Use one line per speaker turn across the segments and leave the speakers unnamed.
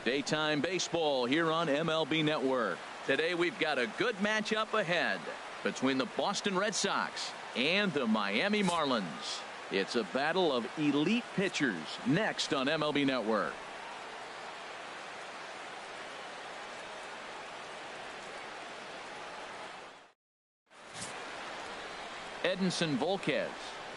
Daytime baseball here on MLB Network. Today we've got a good matchup ahead between the Boston Red Sox and the Miami Marlins. It's a battle of elite pitchers next on MLB Network. Edinson Volquez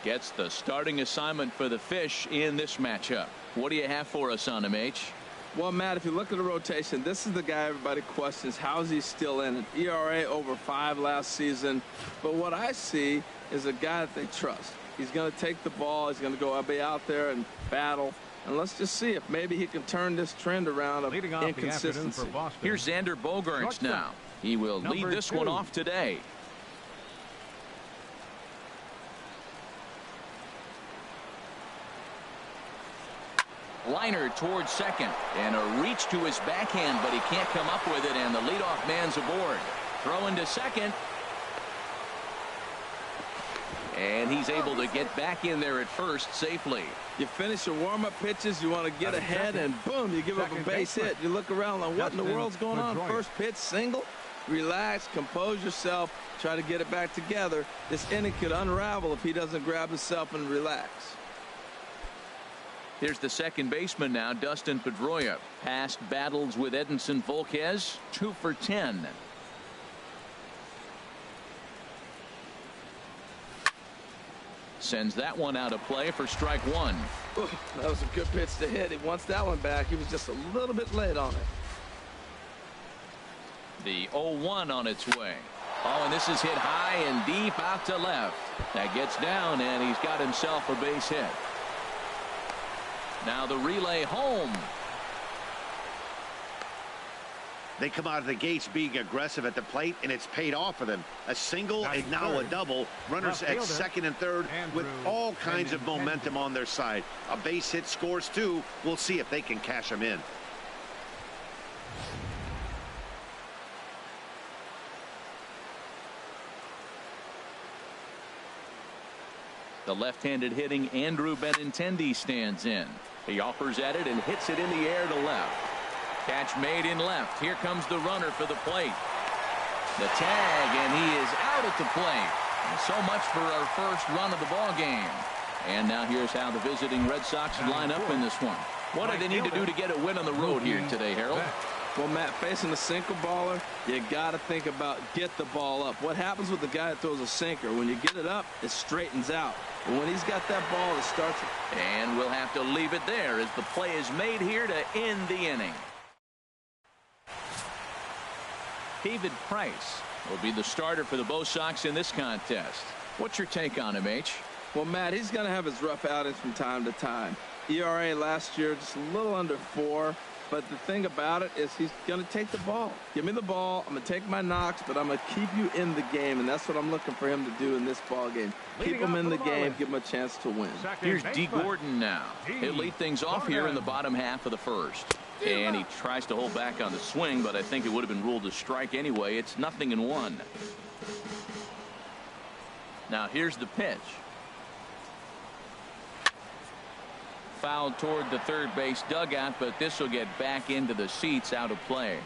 gets the starting assignment for the Fish in this matchup. What do you have for us on him, H?
Well, Matt, if you look at the rotation, this is the guy everybody questions. How is he still in it? ERA over 5 last season. But what I see is a guy that they trust. He's going to take the ball. He's going to go be out there and battle. And let's just see if maybe he can turn this trend around of inconsistency.
Here's Xander Bogaerts now. He will lead this one off today. Liner towards second, and a reach to his backhand, but he can't come up with it, and the leadoff man's aboard. Throw into second, and he's able to get back in there at first safely.
You finish your warm-up pitches, you want to get ahead, and boom, you give up a base hit. You look around like, what in the world's going on? First pitch, single. Relax, compose yourself, try to get it back together. This inning could unravel if he doesn't grab himself and relax.
Here's the second baseman now, Dustin Pedroia. Past battles with Edinson Volquez, 2 for 10. Sends that one out of play for strike one.
Ooh, that was a good pitch to hit. He wants that one back. He was just a little bit late on it.
The 0-1 on its way. Oh, and this is hit high and deep out to left. That gets down, and he's got himself a base hit. Now the relay home.
They come out of the gates being aggressive at the plate, and it's paid off for them. A single and now a double. Runners at second and third with all kinds of momentum on their side. A base hit scores too. We'll see if they can cash them in.
The left-handed hitting Andrew Benintendi stands in. He offers at it and hits it in the air to left. Catch made in left. Here comes the runner for the plate. The tag, and he is out at the plate. And so much for our first run of the ball game. And now here's how the visiting Red Sox line up in this one. What do they need to do to get a win on the road here today, Harold?
Well, Matt, facing a sinker baller, you got to think about get the ball up. What happens with the guy that throws a sinker? When you get it up, it straightens out. And when he's got that ball, it starts.
And we'll have to leave it there as the play is made here to end the inning. David Price will be the starter for the Bo Sox in this contest. What's your take on him, H?
Well, Matt, he's going to have his rough outings from time to time. ERA last year just a little under 4. But the thing about it is he's going to take the ball. Give me the ball. I'm going to take my knocks, but I'm going to keep you in the game, and that's what I'm looking for him to do in this ball game. Keep him in the game, give him a chance to win.
Here's D. Gordon now. He'll lead things off here in the bottom half of the first. And he tries to hold back on the swing, but I think it would have been ruled a strike anyway. It's 0-1. Now here's the pitch. Fouled toward the third base dugout, but this will get back into the seats out of play.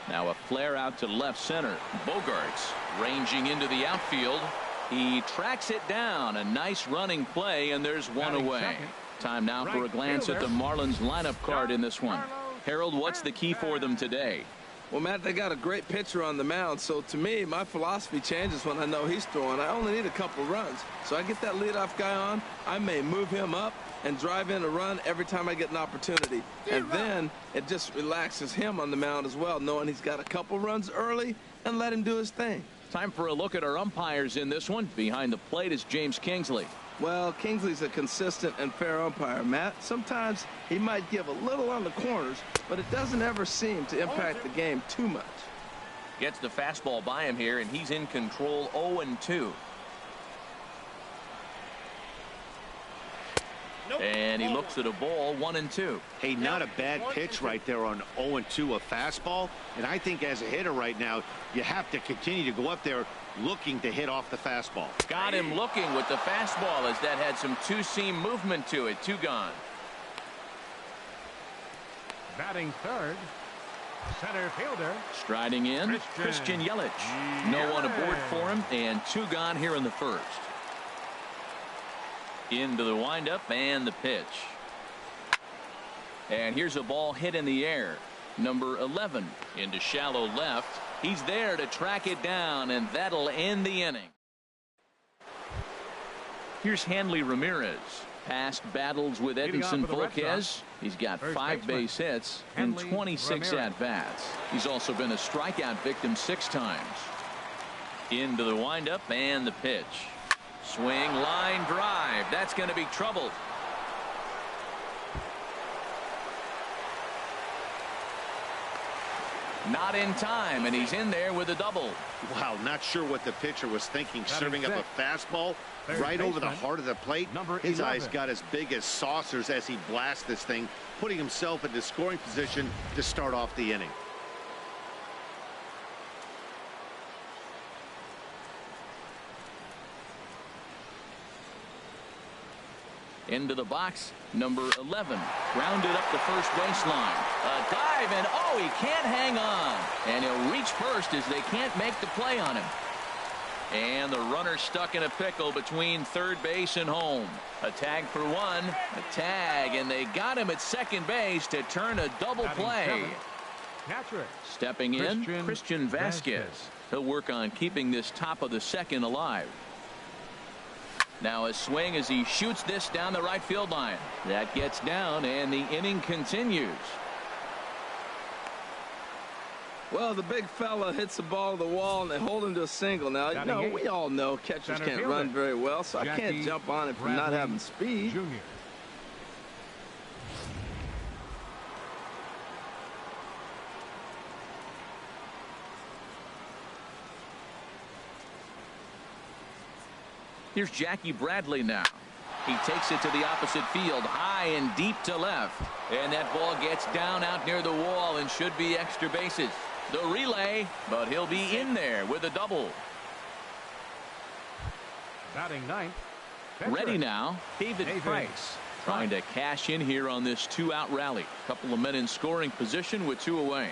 Now a flare out to left center. Bogaerts ranging into the outfield. He tracks it down. A nice running play, and there's one away. Time now for a glance at the Marlins lineup card in this one. Harold, what's the key for them today?
Well, Matt, they got a great pitcher on the mound, so to me, my philosophy changes when I know he's throwing. I only need a couple runs. So I get that leadoff guy on, I may move him up and drive in a run every time I get an opportunity. And then it just relaxes him on the mound as well, knowing he's got a couple runs early and let him do his thing.
Time for a look at our umpires in this one. Behind the plate is James Kingsley.
Well, Kingsley's a consistent and fair umpire, Matt. Sometimes he might give a little on the corners, but it doesn't ever seem to impact the game too much.
Gets the fastball by him here, and he's in control. 0-2. And he looks at a ball, 1-2.
Hey, not a bad pitch right there on 0-2, a fastball. And I think as a hitter right now, you have to continue to go up there looking to hit off the fastball.
Got him looking with the fastball as that had some two-seam movement to it. 2 gone.
Batting third, center fielder.
Striding in, Christian Yelich. No one aboard for him, and 2 gone here in the first. Into the windup and the pitch. And here's a ball hit in the air. Number 11 into shallow left. He's there to track it down, and that'll end the inning. Here's Hanley Ramirez. Past battles with Edinson Volquez. He's got 5 base hits and 26 at-bats. He's also been a strikeout victim 6 times. Into the windup and the pitch. Swing, line drive. That's going to be trouble. Not in time, and he's in there with a double.
Wow, not sure what the pitcher was thinking, serving up a fastball right over the heart of the plate. His eyes got as big as saucers as he blasts this thing, putting himself into scoring position to start off the inning.
Into the box, number 11. Grounded up the first baseline. A dive, and oh, he can't hang on. And he'll reach first as they can't make the play on him. And the runner stuck in a pickle between third base and home. A tag for 1, a tag, and they got him at second base to turn a double play. Stepping in, Christian Vasquez. He'll work on keeping this top of the second alive. Now a swing as he shoots this down the right field line. That gets down, and the inning continues.
Well, the big fella hits the ball to the wall, and they hold him to a single. Now, you know, we all know catchers can't run very well, so I can't jump on it for not having speed.
Jr.
Here's Jackie Bradley now. He takes it to the opposite field, high and deep to left. And that ball gets down out near the wall and should be extra bases. The relay, but he'll be in there with a double.
Batting ninth.
Ready now, David Price. Trying to cash in here on this 2-out rally. Couple of men in scoring position with 2 away.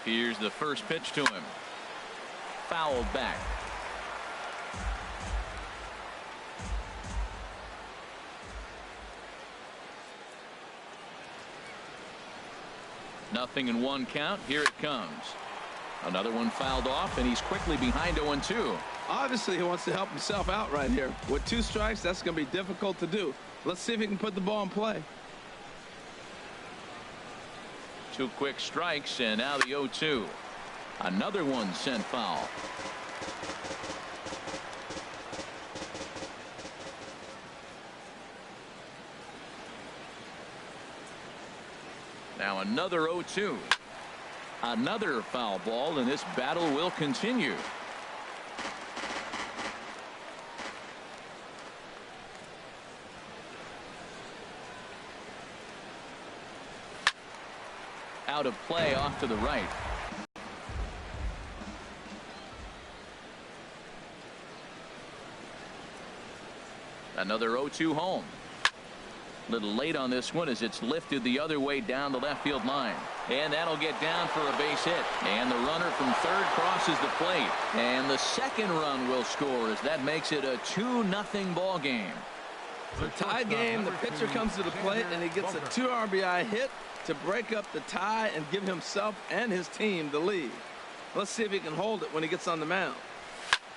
Here's the first pitch to him. Fouled back. Nothing in 1 count. Here it comes. Another one fouled off, and he's quickly behind 0-2.
Obviously, he wants to help himself out right here. With 2 strikes, that's going to be difficult to do. Let's see if he can put the ball in play.
2 quick strikes, and now the 0-2. Another one sent foul. Now another 0-2. Another foul ball, and this battle will continue. Out of play off to the right. Another 0-2 home. Little late on this one as it's lifted the other way down the left field line. And that'll get down for a base hit. And the runner from third crosses the plate. And the second run will score as that makes it a 2-0 ball game.
It's a tie game. The pitcher comes to the plate and he gets a 2 RBI hit to break up the tie and give himself and his team the lead. Let's see if he can hold it when he gets on the mound.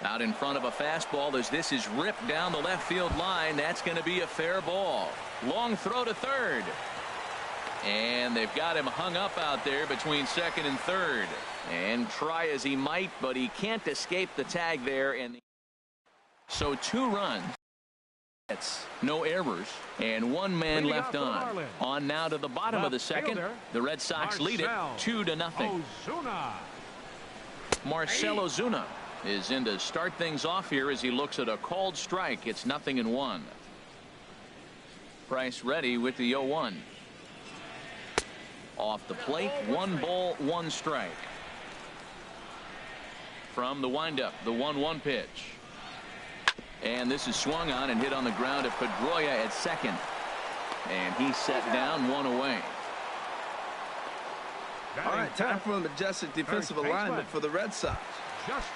Out in front of a fastball as this is ripped down the left field line. That's going to be a fair ball. Long throw to third. And they've got him hung up out there between second and third. And try as he might, but he can't escape the tag there. And so 2 runs. No errors, and 1 man left on.
Marlin.
On now to the bottom of the second. The Red Sox lead it 2-0. Marcell Ozuna is in to start things off here as he looks at a called strike. It's 0-1. Price ready with the 0-1. Off the plate, 1 ball, 1 strike. From the windup, the 1-1 pitch. And this is swung on and hit on the ground at Pedroia at second. And he's set down, 1 away.
All right, time for a majestic defensive alignment for the Red Sox.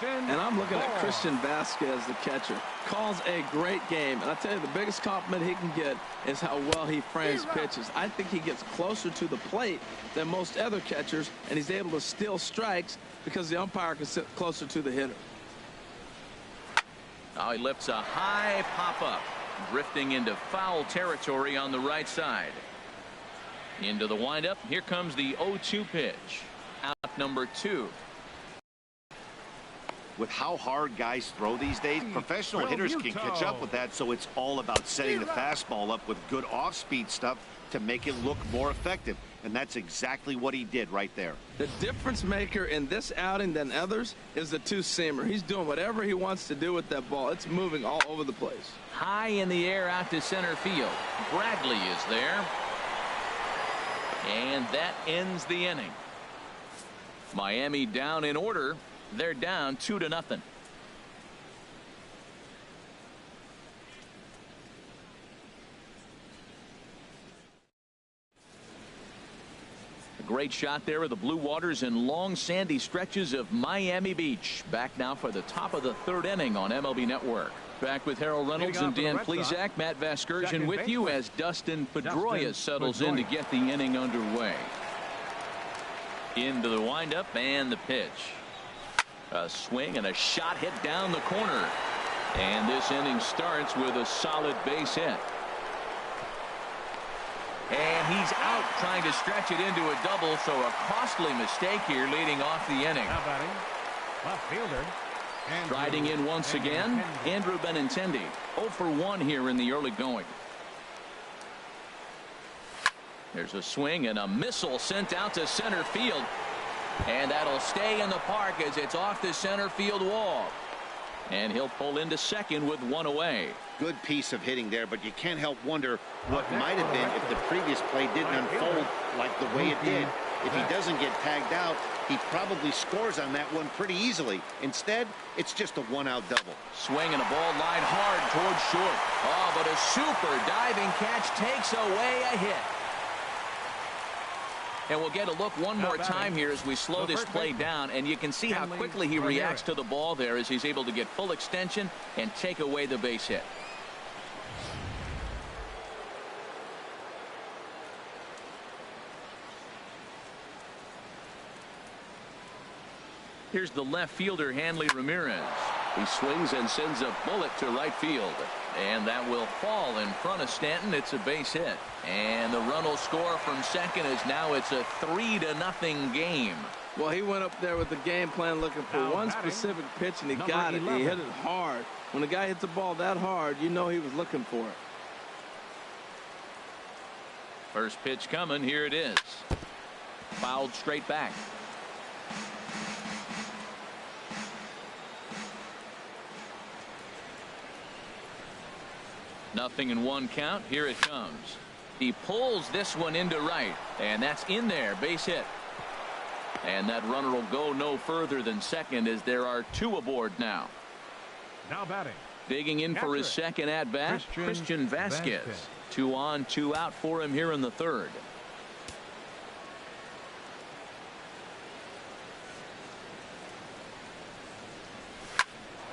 And I'm looking at Christian Vasquez, the catcher. Calls a great game. And I tell you, the biggest compliment he can get is how well he frames pitches. I think he gets closer to the plate than most other catchers, and he's able to steal strikes because the umpire can sit closer to the hitter.
Now he lifts a high pop-up, drifting into foul territory on the right side. Into the windup. Here comes the 0-2 pitch. Out number 2.
With how hard guys throw these days, professional hitters can catch up with that, so it's all about setting the fastball up with good off-speed stuff to make it look more effective. And that's exactly what he did right there.
The difference maker in this outing than others is the two-seamer. He's doing whatever he wants to do with that ball. It's moving all over the place.
High in the air out to center field. Bradley is there. And that ends the inning. Miami down in order. They're down 2-0. A great shot there of the blue waters and long sandy stretches of Miami Beach. Back now for the top of the 3rd inning on MLB Network. Back with Harold Reynolds and Dan Plesac. Matt Vasgersian with you as Dustin Pedroia settles in to get the inning underway. Into the windup and the pitch. A swing and a shot hit down the corner. And this inning starts with a solid base hit. And he's out trying to stretch it into a double, so a costly mistake here leading off the inning.
Now batting, left fielder.
Striding in once again, Andrew Benintendi. 0 for 1 here in the early going. There's a swing and a missile sent out to center field. And that'll stay in the park as it's off the center field wall. And he'll pull into second with 1 away.
Good piece of hitting there, but you can't help wonder what might have been if the previous play didn't unfold like the way it did. If he doesn't get tagged out, he probably scores on that one pretty easily. Instead, it's just a 1-out double.
Swing and a ball line hard towards short. Oh, but a super diving catch takes away a hit. And we'll get a look one more time here as we slow this play down, and you can see how quickly he reacts to the ball there as he's able to get full extension and take away the base hit. Here's the left fielder, Hanley Ramirez. He swings and sends a bullet to right field. And that will fall in front of Stanton. It's a base hit. And the run will score from second as now it's a 3-0 game.
Well, he went up there with the game plan looking for one specific pitch, and he got it. He hit it hard. When a guy hits the ball that hard, you know he was looking for it.
First pitch coming. Here it is. Fouled straight back. Nothing in 1 count. Here it comes. He pulls this one into right, and that's in there. Base hit. And that runner will go no further than second as there are 2 aboard now.
Now batting.
Digging in for his second at bat, Christian Vasquez. 2 on, 2 out for him here in the 3rd.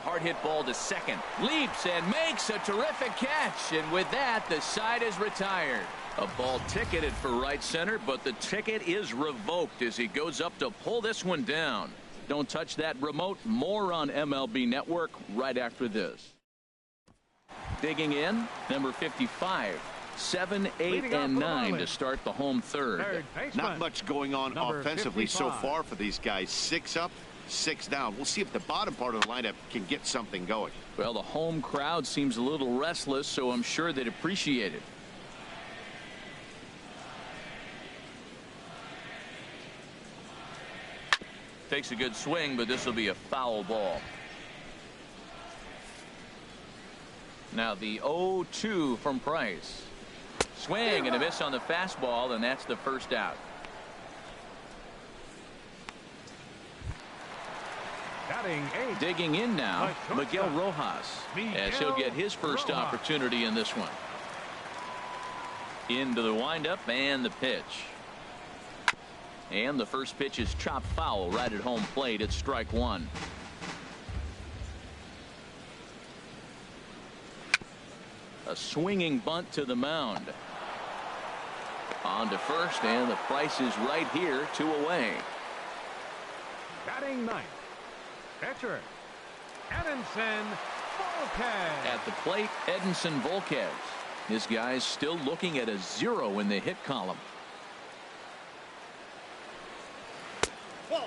Hard hit ball to second. Leaps and makes a terrific catch. And with that, the side is retired. A ball ticketed for right center, but the ticket is revoked as he goes up to pull this one down. Don't touch that remote. More on MLB Network right after this. Digging in, number 55. 7, 8, and 9 to start the home 3rd.
Not much going on offensively so far for these guys. 6 up, 6 down. We'll see if the bottom part of the lineup can get something going.
Well, the home crowd seems a little restless, so I'm sure they'd appreciate it. Takes a good swing, but this will be a foul ball. Now the 0-2 from Price. Swing and a miss on the fastball, and that's the first out.
Batting 8.
Digging in now, Miguel Rojas, as he'll get his first opportunity in this one. Into the windup and the pitch. And the first pitch is chopped foul right at home plate. It's strike one. A swinging bunt to the mound. On to first, and the price is right here, 2 away.
Batting 9th. Pitcher Edinson Volquez.
At the plate, Edinson Volquez. This guy's still looking at a 0 in the hit column.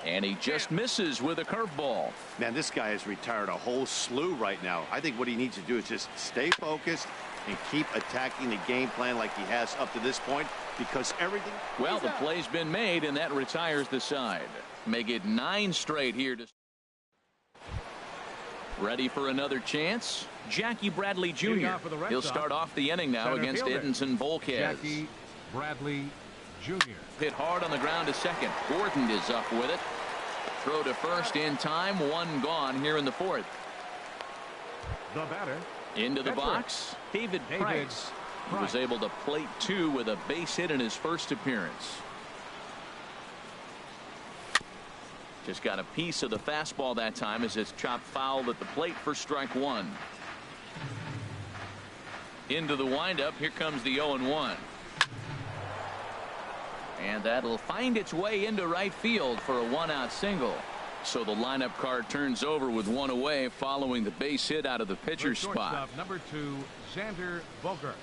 And he just misses with a curveball.
Man, this guy has retired a whole slew right now. I think what he needs to do is just stay focused and keep attacking the game plan like he has up to this point, because everything.
Well, the play's been made, and that retires the side. Make it 9 straight here. Ready for another chance? Jackie Bradley Jr. He'll start off the inning now against Edinson Volquez.
Jackie Bradley Jr.
Hit hard on the ground to second. Gordon is up with it. Throw to first in time. 1 gone here in the 4th.
The batter.
Into the box, David Price. He was able to plate 2 with a base hit in his first appearance. Just got a piece of the fastball that time as it's chopped foul at the plate for strike 1. Into the windup. Here comes the 0-1. And that'll find its way into right field for a 1-out single. So the lineup card turns over with 1 away following the base hit out of the pitcher's spot.
Number 2, Xander Bogaerts.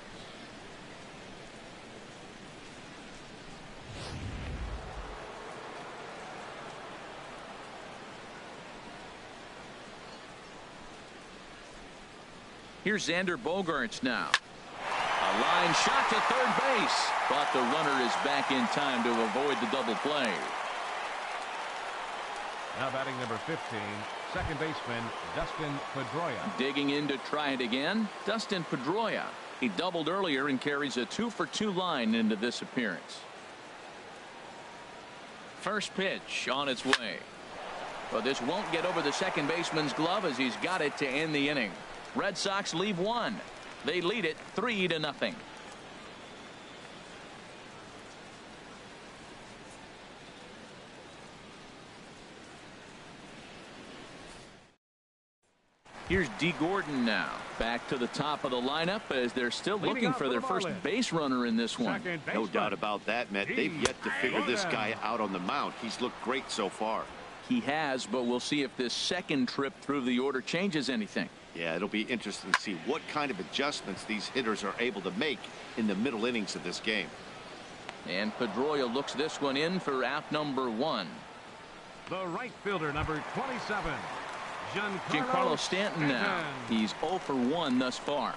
Here's Xander Bogaerts now. A line shot to third base, but the runner is back in time to avoid the double play.
Now batting number 15, second baseman Dustin Pedroia.
Digging in to try it again, Dustin Pedroia. He doubled earlier and carries a 2-for-2 line into this appearance. First pitch on its way. But this won't get over the second baseman's glove as he's got it to end the inning. Red Sox leave 1. They lead it 3-0. Here's D. Gordon now. Back to the top of the lineup as they're still looking for their first base runner in this one.
No doubt about that, Matt. They've yet to figure this guy out on the mound. He's looked great so far.
He has, but we'll see if this second trip through the order changes anything.
Yeah, it'll be interesting to see what kind of adjustments these hitters are able to make in the middle innings of this game.
And Pedroia looks this one in for out number 1.
The right fielder, number 27.
Giancarlo Stanton now. He's 0 for 1 thus far.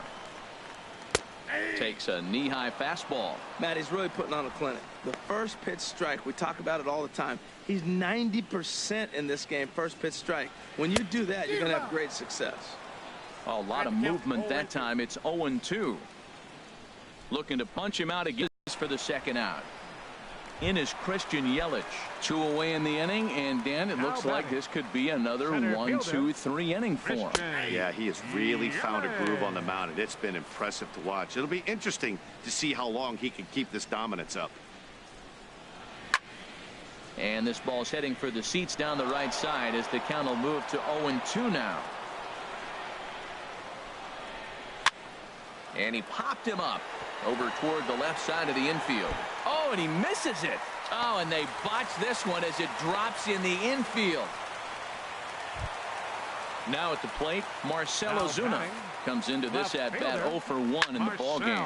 Takes a knee-high fastball.
Matt, he's really putting on a clinic. The first pitch strike, we talk about it all the time. He's 90% in this game, first pitch strike. When you do that, you're going to have great success.
A lot of movement that time. It's 0-2. Looking to punch him out again for the second out. In is Christian Yelich. 2 away in the inning, and Dan, it looks like this could be another 1-2-3 inning for him.
Yeah, he has really found a groove on the mound, and it's been impressive to watch. It'll be interesting to see how long he can keep this dominance up.
And this ball's heading for the seats down the right side as the count will move to 0-2 now. And he popped him up over toward the left side of the infield. Oh, and he misses it. Oh, and they botch this one as it drops in the infield. Now at the plate, Marcell Ozuna comes into this at bat 0 for 1 in the ball game.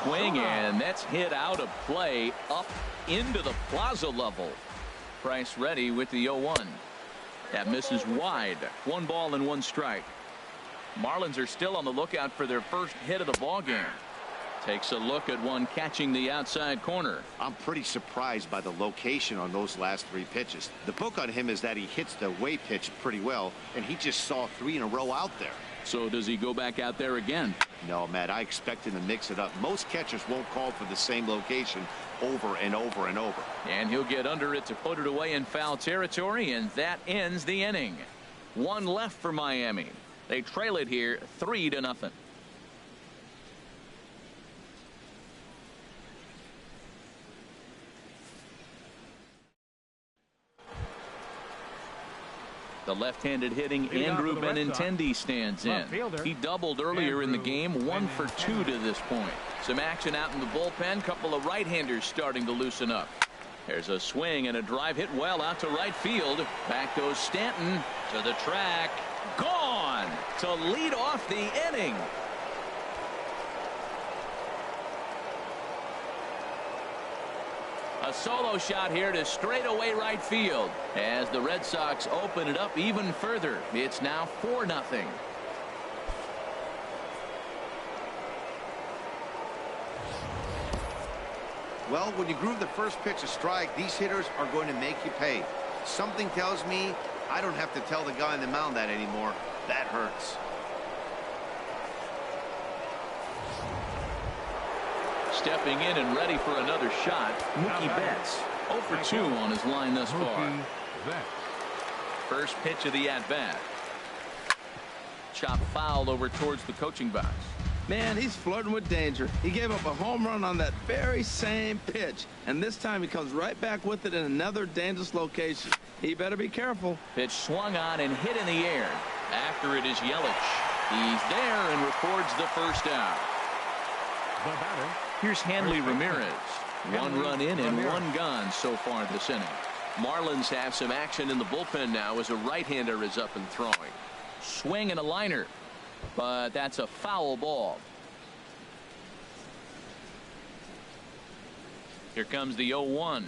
Swing, and that's hit out of play up into the plaza level. Price ready with the 0-1. That misses wide. 1 ball and 1 strike. Marlins are still on the lookout for their first hit of the ball game. Takes a look at one catching the outside corner.
I'm pretty surprised by the location on those last 3 pitches. The book on him is that he hits the away pitch pretty well, and he just saw 3 in a row out there.
So does he go back out there again?
No, Matt, I expect him to mix it up. Most catchers won't call for the same location over and over and over.
And he'll get under it to put it away in foul territory, and that ends the inning. 1 left for Miami. They trail it here 3-0. The left-handed hitting Andrew Benintendi stands in. He doubled earlier in the game, 1 for 2 to this point. Some action out in the bullpen. Couple of right-handers starting to loosen up. There's a swing and a drive hit well out to right field. Back goes Stanton to the track. Gone to lead off the inning. A solo shot here to straightaway right field as the Red Sox open it up even further. It's now 4-0.
Well, when you groove the first pitch a strike, these hitters are going to make you pay. Something tells me I don't have to tell the guy on the mound that anymore. That hurts.
Stepping in and ready for another shot, Mookie Betts. 0 for 2 on his line thus far. First pitch of the at-bat. Chop foul over towards the coaching box.
Man, he's flirting with danger. He gave up a home run on that very same pitch, and this time he comes right back with it in another dangerous location. He better be careful.
Pitch swung on and hit in the air. After it is Yelich. He's there and records the first out.
The batter.
Here's Hanley Ramirez. 1 run in and 1 gone so far this inning. Marlins have some action in the bullpen now as a right-hander is up and throwing. Swing and a liner, but that's a foul ball. Here comes the 0-1.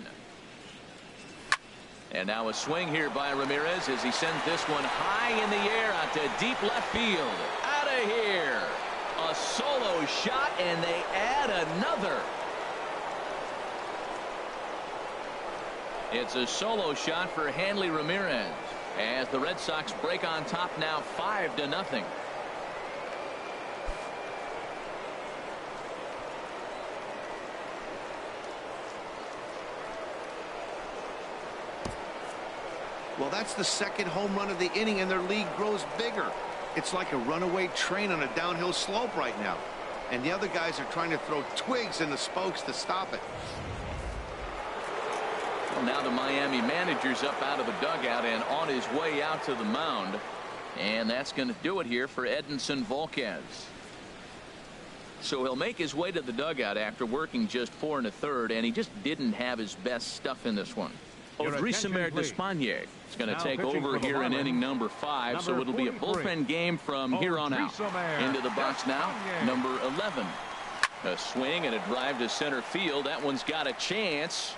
And now a swing here by Ramirez as he sends this one high in the air out to deep left field. Out of here. A solo shot, and they add another. It's a solo shot for Hanley Ramirez as the Red Sox break on top now 5-0.
Well, that's the second home run of the inning, and their lead grows bigger. It's like a runaway train on a downhill slope right now. And the other guys are trying to throw twigs in the spokes to stop it.
Well, now the Miami manager's up out of the dugout and on his way out to the mound. And that's going to do it here for Edinson Volquez. So he'll make his way to the dugout after working just 4 1/3, and he just didn't have his best stuff in this one. Odrisamer Despaigne is going to take over here in inning number 5, so it'll be a bullpen game from here on out. Into the box now, number 11. A swing and a drive to center field. That one's got a chance,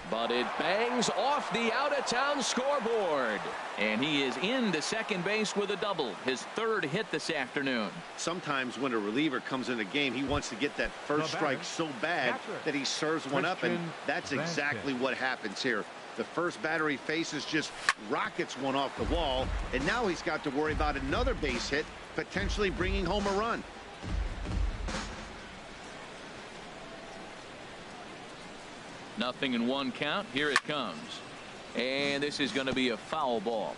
but it bangs off the out-of-town scoreboard. And he is into second base with a double, his 3rd hit this afternoon.
Sometimes when a reliever comes in the game, he wants to get that first strike so bad that he serves one up, and that's exactly what happens here. The first batter he faces just rockets one off the wall, and now he's got to worry about another base hit, potentially bringing home a run.
Nothing in 1 count. Here it comes. And this is going to be a foul ball.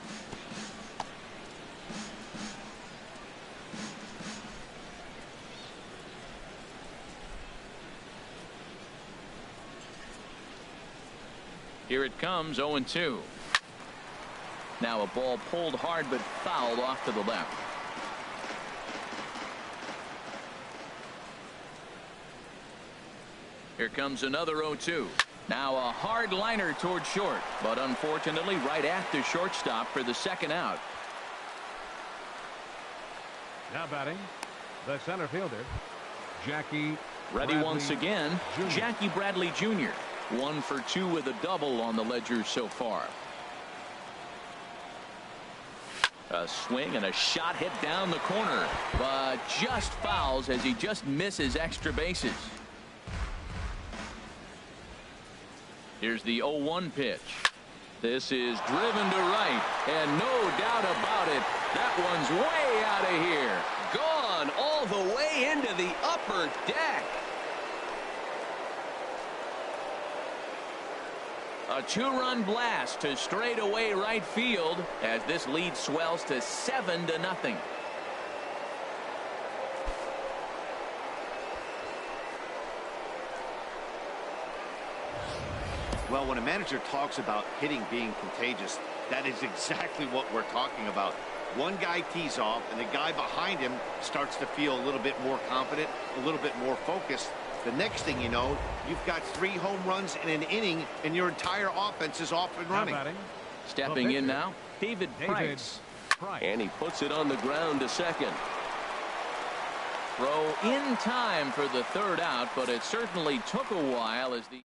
Here it comes, 0-2. Now a ball pulled hard but fouled off to the left. Here comes another 0-2. Now a hard liner toward short, but unfortunately right after shortstop for the second out.
Now batting, the center fielder, Jackie
Ready
Bradley
once again,
Jr.
Jackie Bradley Jr. 1 for 2 with a double on the ledger so far. A swing and a shot hit down the corner, but just fouls as he just misses extra bases. Here's the 0-1 pitch. This is driven to right, and no doubt about it, that one's way out of here.
Gone all the way into the upper deck.
A 2-run blast to straightaway right field as this lead swells to 7-0.
Well, when a manager talks about hitting being contagious, that is exactly what we're talking about. One guy tees off, and the guy behind him starts to feel a little bit more confident, a little bit more focused. The next thing you know, you've got 3 home runs in an inning, and your entire offense is off and running.
Stepping in now, David Price. And he puts it on the ground to second. Throw in time for the 3rd out, but it certainly took a while as the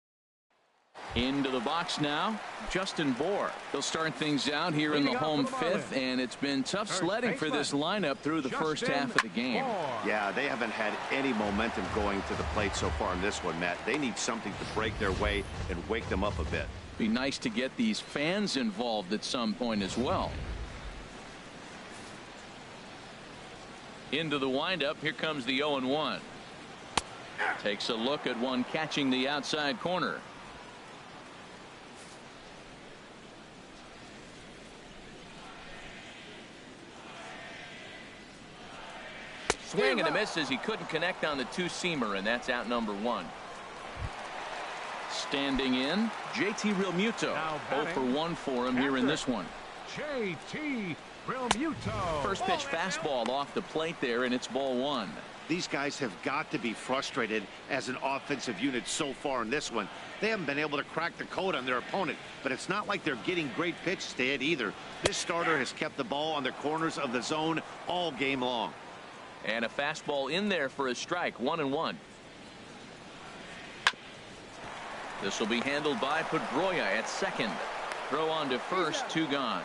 into the box now, Justin Bohr. He'll start things out here in the home 5th, and it's been tough sledding for this lineup through the first half of the game.
Yeah, they haven't had any momentum going to the plate so far in this one, Matt. They need something to break their way and wake them up a bit.
Be nice to get these fans involved at some point as well. Into the windup, here comes the 0-1. Takes a look at one catching the outside corner. Swing and a miss as he couldn't connect on the 2-seamer, and that's out number 1. Standing in, JT Realmuto. 0 for 1 for him here in this one.
JT Realmuto.
First pitch fastball off the plate there, and it's ball 1.
These guys have got to be frustrated as an offensive unit so far in this one. They haven't been able to crack the code on their opponent, but it's not like they're getting great pitches to hit either. This starter has kept the ball on the corners of the zone all game long.
And a fastball in there for a strike, 1-1. This will be handled by Pedroia at second. Throw on to first, 2 gone.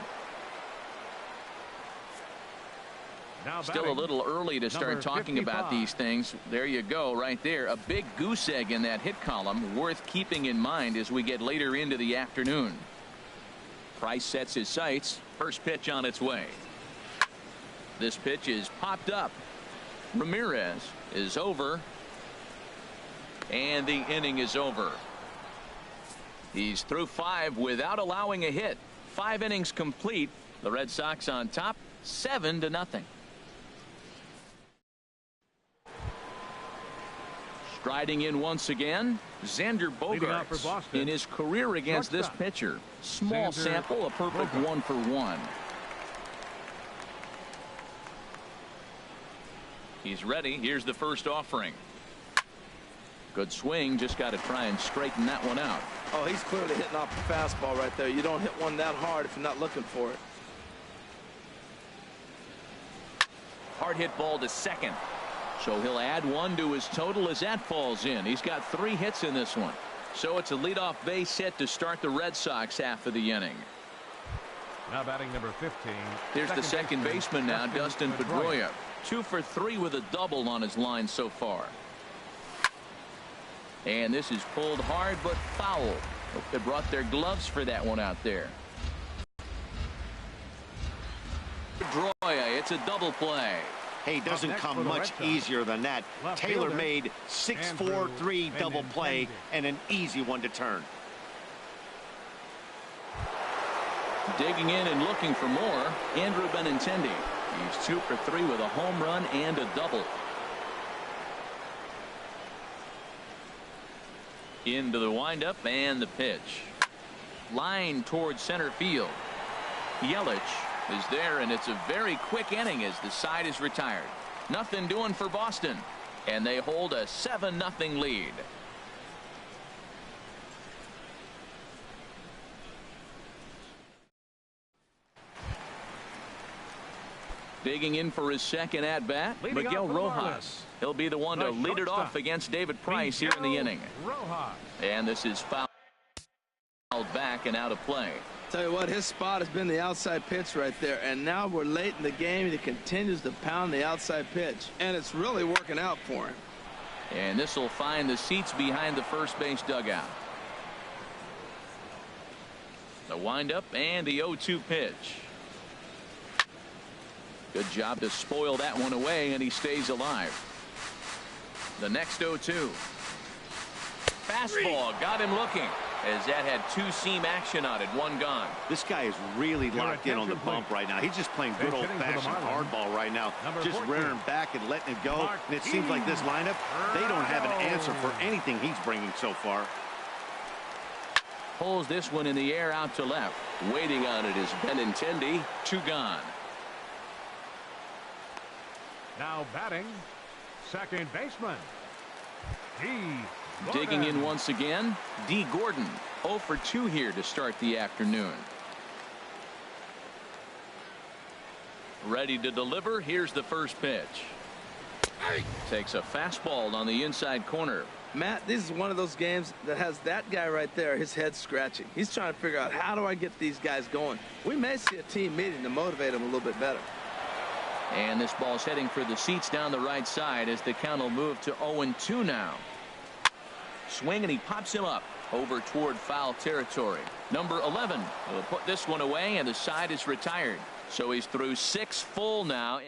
Still a little early to start talking about these things. There you go, right there. A big goose egg in that hit column, worth keeping in mind as we get later into the afternoon. Price sets his sights. First pitch on its way. This pitch is popped up. Ramirez is over, and the inning is over. He's through 5 without allowing a hit. 5 innings complete. The Red Sox on top, 7-0. Striding in once again, Xander Bogaerts in his career against this pitcher. Small sample, a perfect 1 for 1. He's ready. Here's the first offering. Good swing. Just got to try and straighten that one out.
Oh, he's clearly hitting off the fastball right there. You don't hit one that hard if you're not looking for it.
Hard hit ball to second. So he'll add 1 to his total as that falls in. He's got 3 hits in this one. So it's a leadoff base hit to start the Red Sox half of the inning.
Now batting number 15.
Here's the second baseman now, Dustin Pedroia. 2 for 3 with a double on his line so far. And this is pulled hard but foul. Hope they brought their gloves for that one out there. Pedroia, it's a double play.
Hey, doesn't come much easier than that. Taylor made 6-4-3 double play and an easy one to turn.
Digging in and looking for more, Andrew Benintendi. He's 2 for 3 with a home run and a double. Into the windup and the pitch. Line towards center field. Yelich is there, and it's a very quick inning as the side is retired. Nothing doing for Boston, and they hold a 7-0 lead. Digging in for his second at bat, Miguel Rojas. He'll be the one to lead it off against David Price here in the inning. And this is foul fouled back and out of play.
Tell you what, his spot has been the outside pitch right there, and now we're late in the game and he continues to pound the outside pitch, and it's really working out for him.
And this will find the seats behind the first base dugout. The windup and the 0-2 pitch. Good job to spoil that one away, and he stays alive. The next 0-2. Fastball got him looking, as that had two-seam action on it, one gone.
This guy is really locked in on the bump right now. He's just playing good old-fashioned hardball right now, just rearing back and letting it go. And it seems like this lineup, they don't have an answer for anything he's bringing so far.
Pulls this one in the air out to left. Waiting on it is Benintendi. Two gone.
Now batting, second baseman, D.
Digging in once again, D. Gordon. 0 for 2 here to start the afternoon. Ready to deliver. Here's the first pitch. Takes a fastball on the inside corner.
Matt, this is one of those games that has that guy right there, his head scratching. He's trying to figure out, how do I get these guys going? We may see a team meeting to motivate them a little bit better.
And this ball's heading for the seats down the right side as the count will move to 0-2 now. Swing, and he pops him up over toward foul territory. Number 11 will put this one away, and the side is retired. So he's through 6 full now.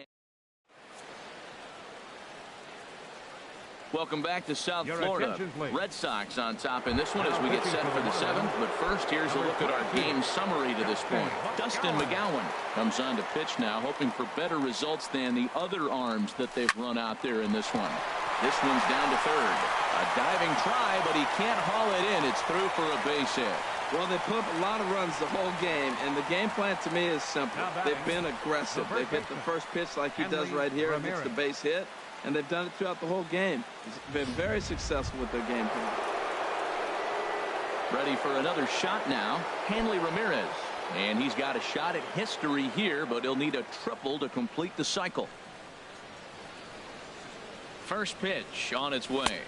Welcome back to South Florida. Red Sox on top in this one as we get set for the 7th. But first, here's a look at our game summary to this point. Dustin McGowan comes on to pitch now, hoping for better results than the other arms that they've run out there in this one. This one's down to third. A diving try, but he can't haul it in. It's through for a base hit.
Well, they put up a lot of runs the whole game, and the game plan to me is simple. They've been aggressive. They've hit the first pitch like he does right here and gets the base hit, and they've done it throughout the whole game. It's been very successful with their game plan.
Ready for another shot now, Hanley Ramirez. And he's got a shot at history here, but he'll need a triple to complete the cycle. First pitch on its way.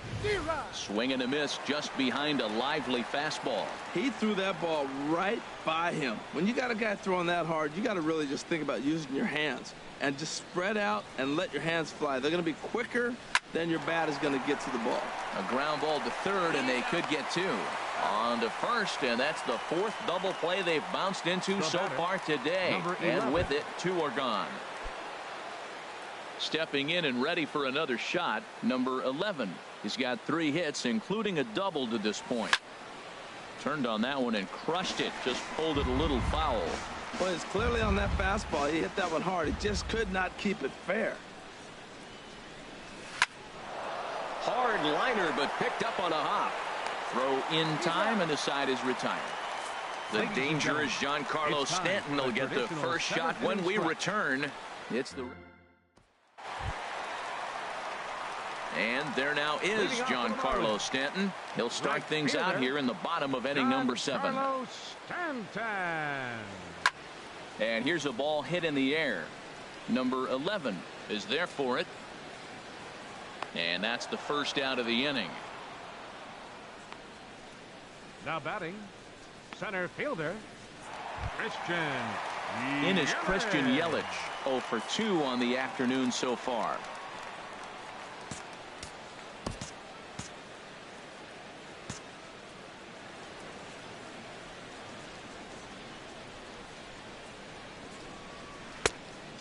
Swing and a miss just behind a lively fastball.
He threw that ball right by him. When you got a guy throwing that hard, you got to really just think about using your hands and just spread out and let your hands fly. They're going to be quicker than your bat is going to get to the ball.
A ground ball to third, and they could get 2. On to first, and that's the 4th double play they've bounced into so far today. And with it, 2 are gone. Stepping in and ready for another shot, number 11. He's got 3 hits, including a double to this point. Turned on that one and crushed it. Just pulled it a little foul.
Well, it's clearly on that fastball. He hit that one hard. He just could not keep it fair.
Hard liner, but picked up on a hop.
Throw in time, and the side is retired. The danger is Giancarlo Stanton will get the first shot when we return. It's the... And there now is Giancarlo Stanton. He'll start things out here in the bottom of inning number 7. And here's a ball hit in the air. Number 11 is there for it. And that's the first out of the inning.
Now batting, center fielder, Christian.
In is Christian Yelich. 0 for 2 on the afternoon so far.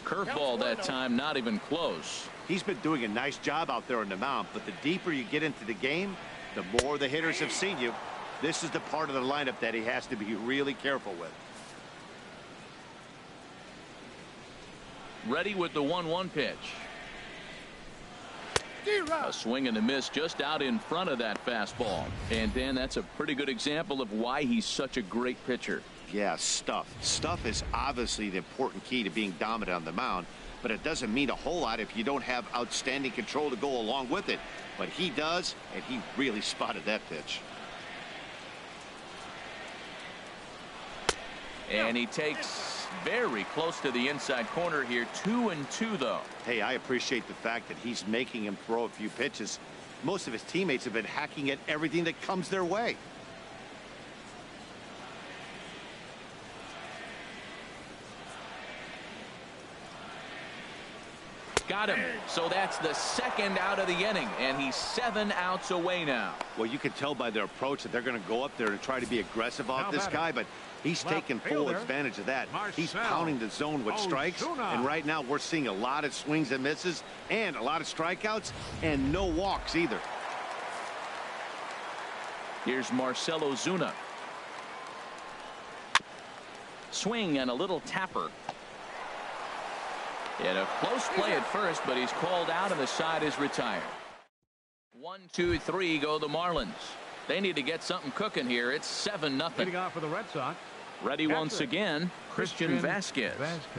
Curveball that time, not even close.
He's been doing a nice job out there on the mound, but the deeper you get into the game, the more the hitters have seen you. This is the part of the lineup that he has to be really careful with.
Ready with the 1-1 pitch. A swing and a miss just out in front of that fastball. And Dan, that's a pretty good example of why he's such a great pitcher.
Yeah, stuff. Stuff is obviously the important key to being dominant on the mound, but it doesn't mean a whole lot if you don't have outstanding control to go along with it. But he does, and he really spotted that pitch.
And he takes very close to the inside corner here. 2-2 though.
Hey, I appreciate the fact that he's making him throw a few pitches. Most of his teammates have been hacking at everything that comes their way.
got him. So that's the second out of the inning, and he's 7 outs away now.
Well, you can tell by their approach that they're going to go up there and try to be aggressive off this guy, but he's taking full advantage of that. He's pounding the zone with strikes, and right now we're seeing a lot of swings and misses and a lot of strikeouts and no walks either.
Here's Marcell Ozuna. Swing and a little tapper. And a close play at first, but he's called out and the side is retired. 1, 2, 3 go the Marlins. They need to get something cooking here. It's 7-0.
Leading off for the Red Sox.
Ready once again, Christian Vasquez.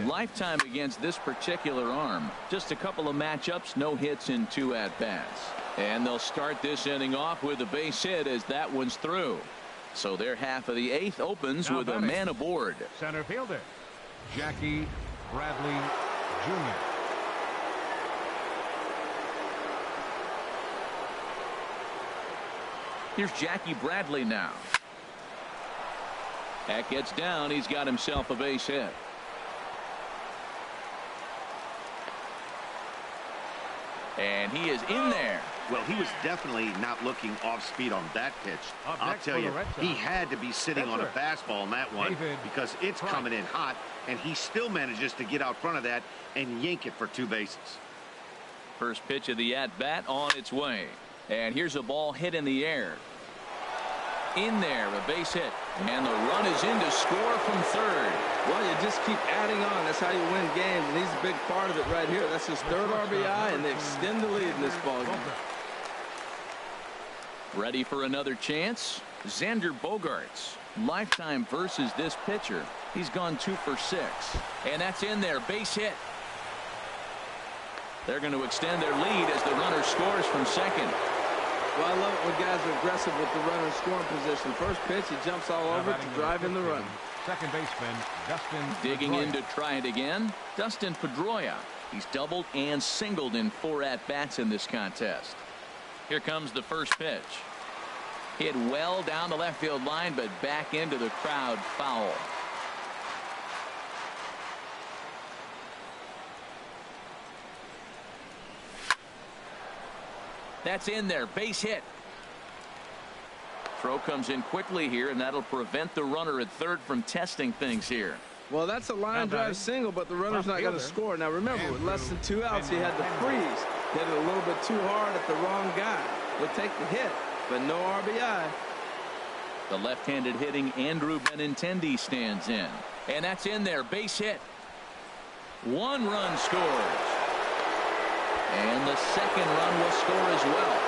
Lifetime against this particular arm. Just a couple of matchups, no hits in 2 at-bats. And they'll start this inning off with a base hit as that one's through. So their half of the 8th opens with a man aboard.
Center fielder, Jackie Bradley Jr.
Here's Jackie Bradley now. That gets down. He's got himself a base hit. And he is in there.
Well, he was definitely not looking off speed on that pitch. I'll tell you, he had to be sitting on a fastball on that one because it's coming in hot, and he still manages to get out front of that and yank it for 2 bases.
First pitch of the at-bat on its way. And here's a ball hit in the air. In there, a base hit. And the run is in to score from third.
Well, you just keep adding on. That's how you win games, and he's a big part of it right here. That's his 3rd RBI, and they extend the lead in this ballgame.
Ready for another chance? Xander Bogaerts. Lifetime versus this pitcher. He's gone 2 for 6. And that's in there. Base hit. They're going to extend their lead as the runner scores from second.
Well, I love it when guys are aggressive with the runner in scoring position. First pitch, he jumps all over to drive in the run.
Second baseman, Dustin
Digging
Pedroia.
in to try it again, Dustin Pedroia. He's doubled and singled in 4 at-bats in this contest. Here comes the first pitch. Hit well down the left field line, but back into the crowd foul. That's in there. Base hit. Throw comes in quickly here, and that'll prevent the runner at third from testing things here.
Well, that's a line drive single, but the runner's not going to score. Now, remember, with less than 2 outs, he had to freeze. Hit it a little bit too hard at the wrong guy. He'll take the hit, but no RBI.
The left-handed hitting Andrew Benintendi stands in. And that's in there. Base hit. 1 run scores. And the second run will score as well.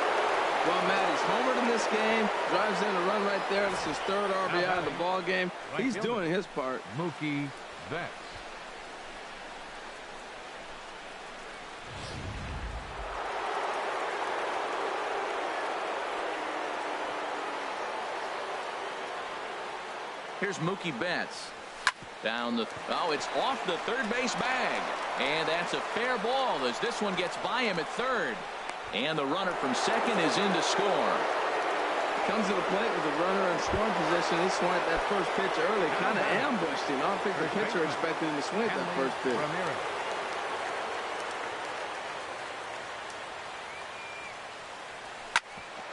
Well, Matt, he's homered in this game. Drives in a run right there. This is 3rd RBI of the ball game. He's doing his part.
Mookie Betts.
Here's Mookie Betts. Down the, oh, it's off the third base bag. And that's a fair ball as this one gets by him at third. And the runner from second is in to score.
Comes to the plate with the runner in scoring position. He swung at that first pitch early, kind of ambushed him. I don't think the pitcher expected him to swing at that first pitch.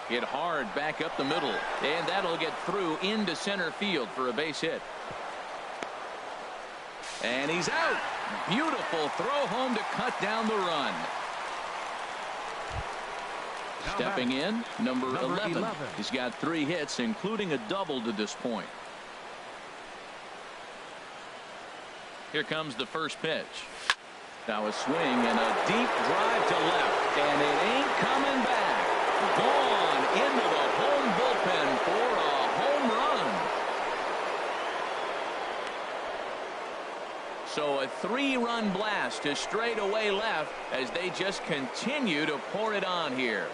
Hit hard back up the middle. And that'll get through into center field for a base hit. And he's out. Beautiful throw home to cut down the run. Stepping in, number 11. He's got 3 hits, including a double to this point. Here comes the first pitch. Now a swing and a deep drive to left. And it ain't coming back. Gone into the home bullpen for a home run. So a 3-run blast to straightaway left as they just continue to pour it on here.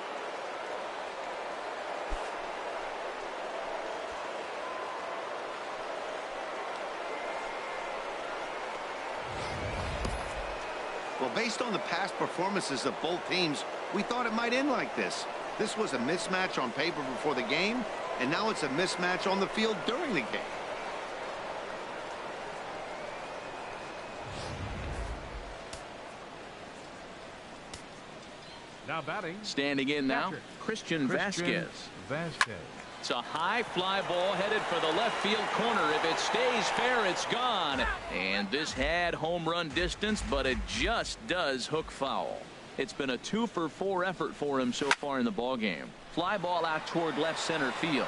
Well, based on the past performances of both teams, we thought it might end like this. This was a mismatch on paper before the game, and now it's a mismatch on the field during the game.
Now batting.
Standing in now, Christian Vasquez. It's a high fly ball headed for the left field corner. If it stays fair, it's gone. And this had home run distance, but it just does hook foul. It's been a 2-for-4 effort for him so far in the ball game. Fly ball out toward left center field.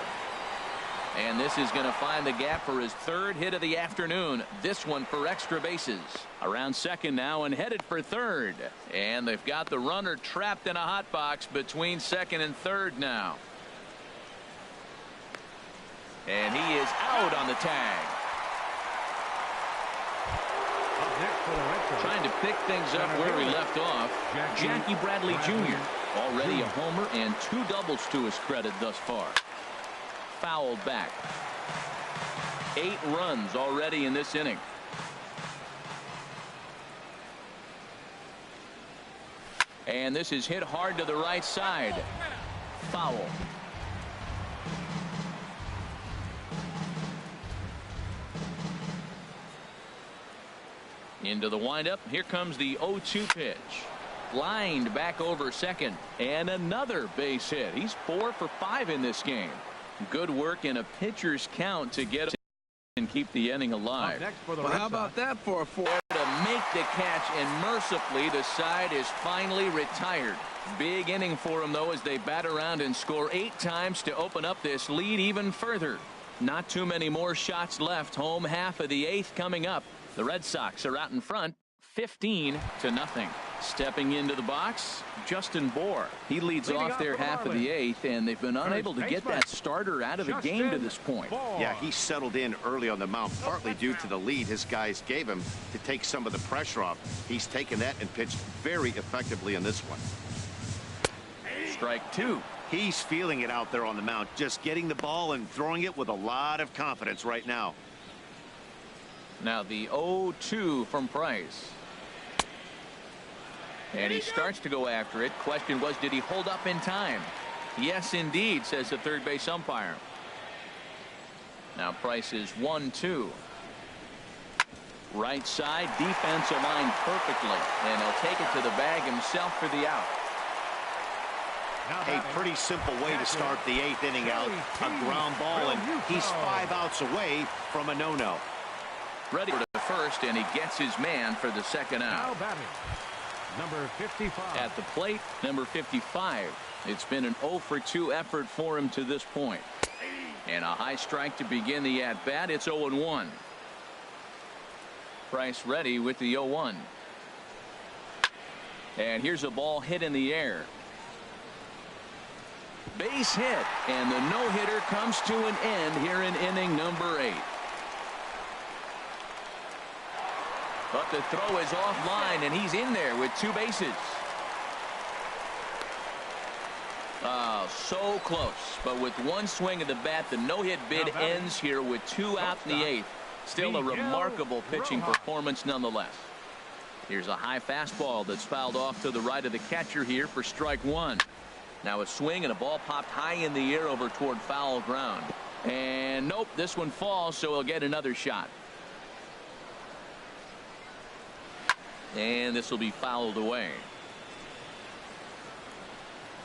And this is going to find the gap for his third hit of the afternoon. This one for extra bases. Around second now and headed for third. And they've got the runner trapped in a hot box between second and third now. And he is out on the tag. Trying to pick things up where he left off. Jackie Bradley Jr. already a homer and 2 doubles to his credit thus far. Fouled back. 8 runs already in this inning. And this is hit hard to the right side. Foul. Into the windup. Here comes the 0-2 pitch. Lined back over second. And another base hit. He's 4 for 5 in this game. Good work in a pitcher's count to get and keep the inning alive.
Well, how about that for a 4?
To make the catch, and mercifully the side is finally retired. Big inning for him though, as they bat around and score 8 times to open up this lead even further. Not too many more shots left. Home half of the 8th coming up. The Red Sox are out in front 15-0. Stepping into the box, Justin Bohr. He leads off their half of the 8th, and they've been unable to get that starter out of the game to this point.
Yeah, he settled in early on the mound, partly due to the lead his guys gave him to take some of the pressure off. He's taken that and pitched very effectively in this one.
Strike 2.
He's feeling it out there on the mound, just getting the ball and throwing it with a lot of confidence right now.
Now the 0-2 from Price. And he starts to go after it. Question was, did he hold up in time? Yes, indeed, says the third base umpire. Now Price is 1-2. Right side, defense aligned perfectly. And he'll take it to the bag himself for the out.
A pretty simple way to start the 8th inning out. A ground ball, and he's 5 outs away from a no-no.
Ready for the first, and he gets his man for the second out.
Number 55.
At the plate, number 55. It's been an 0-for-2 effort for him to this point. And a high strike to begin the at-bat. It's 0-1. Price ready with the 0-1. And here's a ball hit in the air. Base hit, and the no-hitter comes to an end here in inning number 8. But the throw is offline, and he's in there with 2 bases. So close. But with 1 swing of the bat, the no-hit bid ends here with 2 out in the 8th. Still a remarkable pitching performance nonetheless. Here's a high fastball that's fouled off to the right of the catcher here for strike 1. Now a swing and a ball popped high in the air over toward foul ground. And nope, this one falls, so he'll get another shot. And this will be fouled away.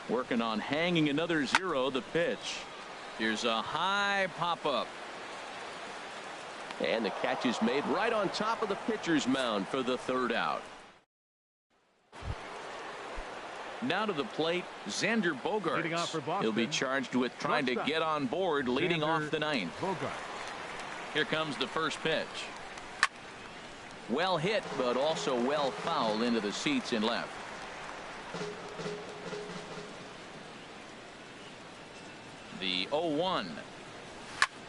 Working on hanging another 0, the pitch. Here's a high pop-up. And the catch is made right on top of the pitcher's mound for the 3rd out. Now to the plate, Xander Bogaerts. He'll be charged with trying to get on board, leading off the 9th. Here comes the first pitch. Well hit, but also well fouled into the seats in left. The 0-1.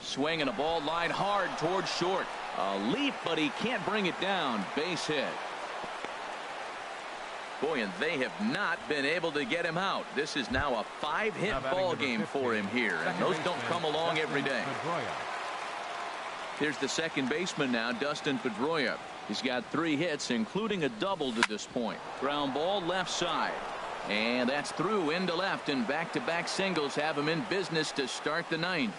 Swing and a ball line hard towards short. A leap, but he can't bring it down. Base hit. Boy, and they have not been able to get him out. This is now a 5-hit ball game for him here, and those don't come along every day. Here's the second baseman now, Dustin Pedroia. He's got 3 hits, including a double to this point. Ground ball left side. And that's through into left, and back-to-back singles have him in business to start the 9th.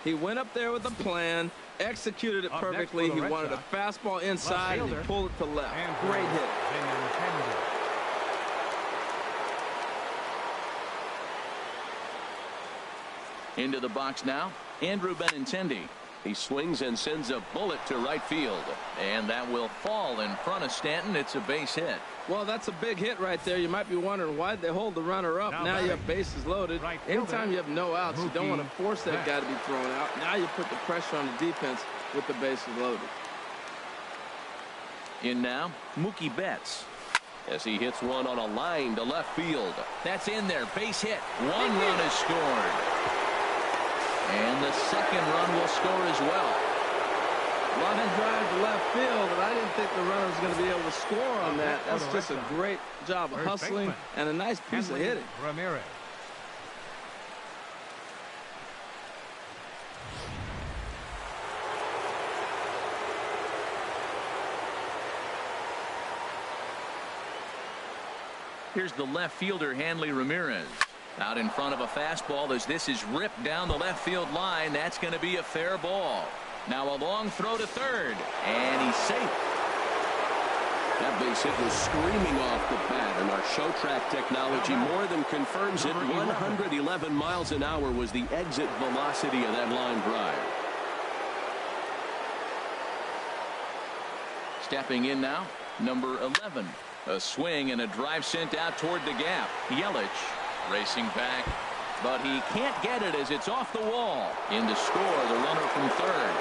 He went up there with a plan, executed it perfectly. He wanted a fastball inside, and he pulled it to left. Great hit.
Into the box now, Andrew Benintendi.
He swings and sends a bullet to right field.
And that will fall in front of Stanton. It's a base hit.
Well, that's a big hit right there. You might be wondering why'd they hold the runner up. Now you have bases loaded. Anytime you have no outs, you don't want to force that guy to be thrown out. Now you put the pressure on the defense with the bases loaded.
In now, Mookie Betts.
As he hits one on a line to left field.
That's in there. Base hit. One run is scored. And the second run will score as well.
Line drive to left field, but I didn't think the runner was going to be able to score on that. That's just a great job of hustling and a nice piece of hitting.
Ramirez.
Here's the left fielder, Hanley Ramirez. Out in front of a fastball as this is ripped down the left field line. That's going to be a fair ball. Now a long throw to third, and he's safe.
That base hit was screaming off the bat, and our show track technology more than confirms it. 111 miles an hour was the exit velocity of that line drive.
Stepping in now, number 11. A swing and a drive sent out toward the gap. Yelich racing back, but he can't get it as it's off the wall. In to score, the runner from third.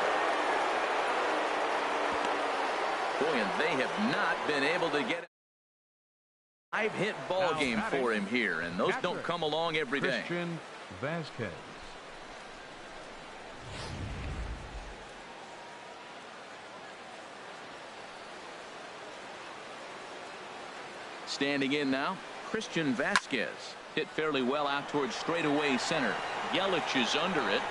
Boy, and they have not been able to get it. 5-hit ball game for him here, and those don't come along every day.
Christian Vasquez.
Standing in now, Christian Vasquez. Hit fairly well out towards straightaway center. Yelich is under it.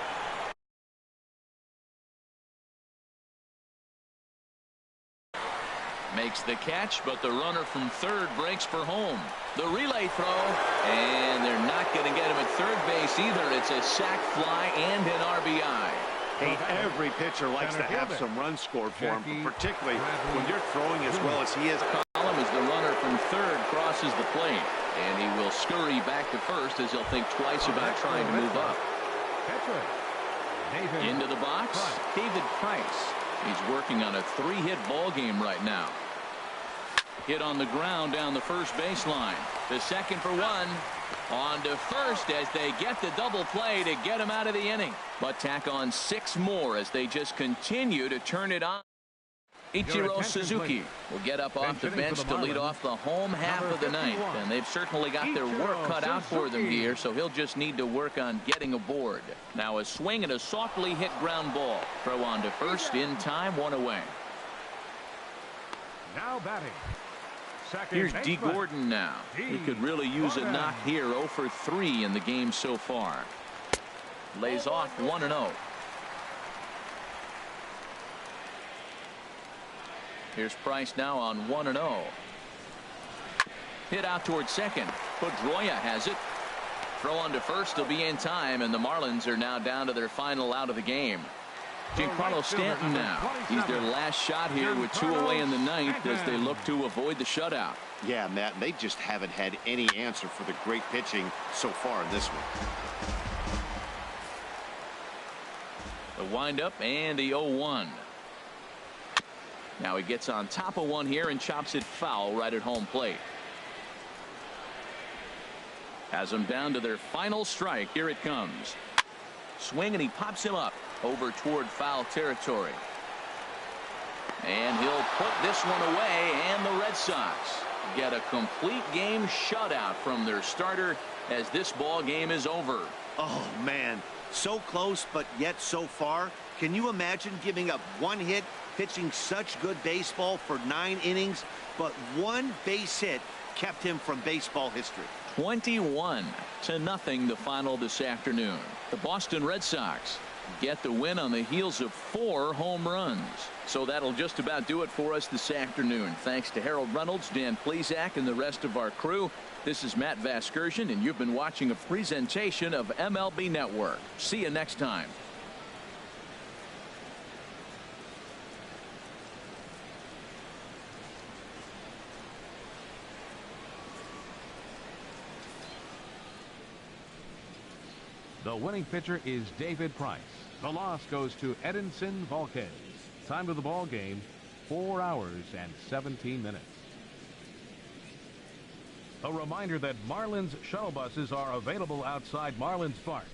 Makes the catch, but the runner from third breaks for home. The relay throw, and they're not going to get him at third base either. It's a sac fly and an RBI.
Hey, every pitcher likes to have some runs scored for him, but particularly when you're throwing as well as he is.
Column as the runner from third crosses the plate, and he will scurry back to first as he'll think twice about trying to move up. Into the box, David Price. He's working on a 3-hit ball game right now. Hit on the ground down the first baseline. The second for one. On to first as they get the double play to get him out of the inning. But tack on 6 more as they just continue to turn it on. Ichiro Suzuki will get up off the bench to lead off the home half of the ninth. And they've certainly got their work cut out for them here, so he'll just need to work on getting aboard. Now a swing and a softly hit ground ball. Throw on to first in time, 1 away.
Now batting.
Here's D. Gordon now. He could really use a knock here. 0 for 3 in the game so far. Lays off 1-0. Here's Price now on 1-0. Hit out toward second. Pedroia has it. Throw on to first will be in time, and the Marlins are now down to their final out of the game. Giancarlo Stanton now. He's their last shot here with 2 away in the ninth as they look to avoid the shutout.
Yeah, Matt, they just haven't had any answer for the great pitching so far in this one.
The windup and the 0-1. Now he gets on top of one here and chops it foul right at home plate. Has them down to their final strike. Here it comes. Swing and he pops him up over toward foul territory. And he'll put this one away, and the Red Sox get a complete game shutout from their starter as this ball game is over.
Oh man, so close but yet so far. Can you imagine giving up 1 hit, pitching such good baseball for 9 innings, but 1 base hit kept him from baseball history?
21-0 the final this afternoon. The Boston Red Sox get the win on the heels of 4 home runs. So that'll just about do it for us this afternoon. Thanks to Harold Reynolds, Dan Plesac, and the rest of our crew. This is Matt Vasgersian, and you've been watching a presentation of MLB Network. See you next time.
The winning pitcher is David Price. The loss goes to Edinson Volquez. Time of the ball game, 4 hours and 17 minutes. A reminder that Marlin's shuttle buses are available outside Marlin's Park.